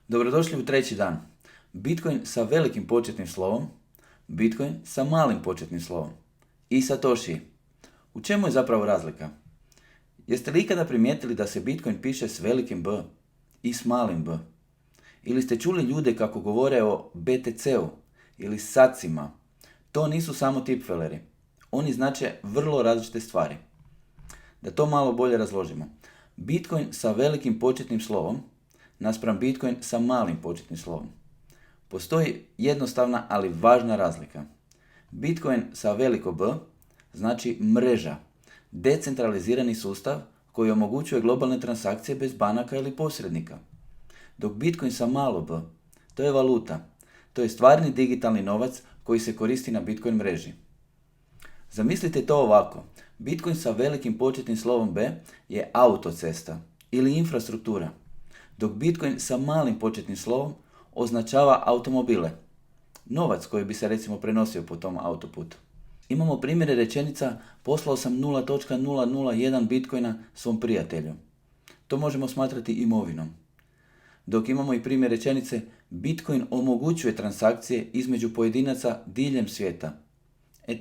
Dobrodošli u treći dan. Bitcoin sa velikim početnim slovom, Bitcoin sa malim početnim slovom i Satoshi. U čemu je zapravo razlika? Jeste li ikada primijetili da se Bitcoin piše s velikim B i s malim b? Ili ste čuli ljude kako govore o BTC-u ili sacima? To nisu samo tipfeleri. Oni znače vrlo različite stvari. Da to malo bolje razložimo. Bitcoin sa velikim početnim slovom naspram Bitcoin sa malim početnim slovom. Postoji jednostavna, ali važna razlika. Bitcoin sa veliko B znači mreža, decentralizirani sustav koji omogućuje globalne transakcije bez banaka ili posrednika. Dok Bitcoin sa malo b, to je valuta, to je stvarni digitalni novac koji se koristi na Bitcoin mreži. Zamislite to ovako, Bitcoin sa velikim početnim slovom B je autocesta ili infrastruktura, dok Bitcoin sa malim početnim slovom označava automobile, novac koji bi se recimo prenosio po tom autoputu. Imamo primjere rečenica poslao sam 0.001 Bitcoina svom prijatelju. To možemo smatrati imovinom. Dok imamo i primjer rečenice Bitcoin omogućuje transakcije između pojedinaca diljem svijeta.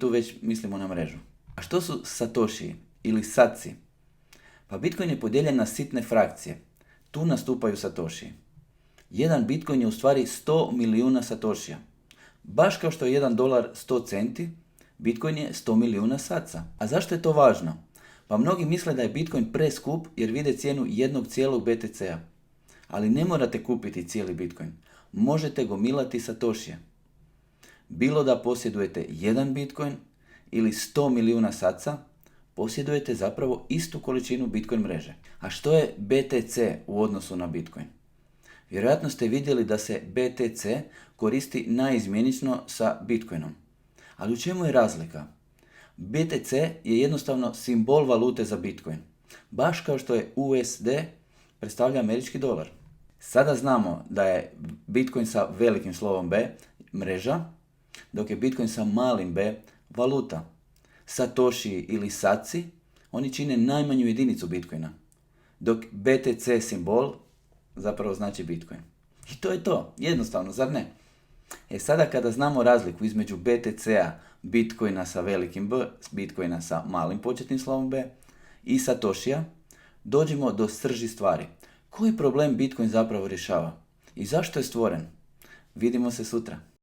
Tu već mislimo na mrežu. A što su Satoshi ili saci? Pa Bitcoin je podijeljen na sitne frakcije. Tu nastupaju Satoshi. Jedan Bitcoin je u stvari 100 milijuna Satoshija. Baš kao što je $1 100 centi, Bitcoin je 100 milijuna saca. A zašto je to važno? Pa mnogi misle da je Bitcoin preskup jer vide cijenu jednog cijelog BTC-a. Ali ne morate kupiti cijeli Bitcoin. Možete gomilati Satoshije. Bilo da posjedujete jedan Bitcoin ili 100 milijuna saca, posjedujete zapravo istu količinu Bitcoin mreže. A što je BTC u odnosu na Bitcoin? Vjerojatno ste vidjeli da se BTC koristi naizmjenično sa Bitcoinom. Ali u čemu je razlika? BTC je jednostavno simbol valute za Bitcoin. Baš kao što je USD predstavlja američki dolar. Sada znamo da je Bitcoin sa velikim slovom B mreža, dok je Bitcoin sa malim b valuta. Satoshi ili saci, oni čine najmanju jedinicu Bitcoina, dok BTC simbol zapravo znači Bitcoin. I to je to, jednostavno, zar ne? Sada kada znamo razliku između BTC-a, Bitcoina sa velikim B, Bitcoina sa malim početnim slovom B i Satoshija, dođemo do srži stvari. Koji problem Bitcoin zapravo rješava? I zašto je stvoren? Vidimo se sutra.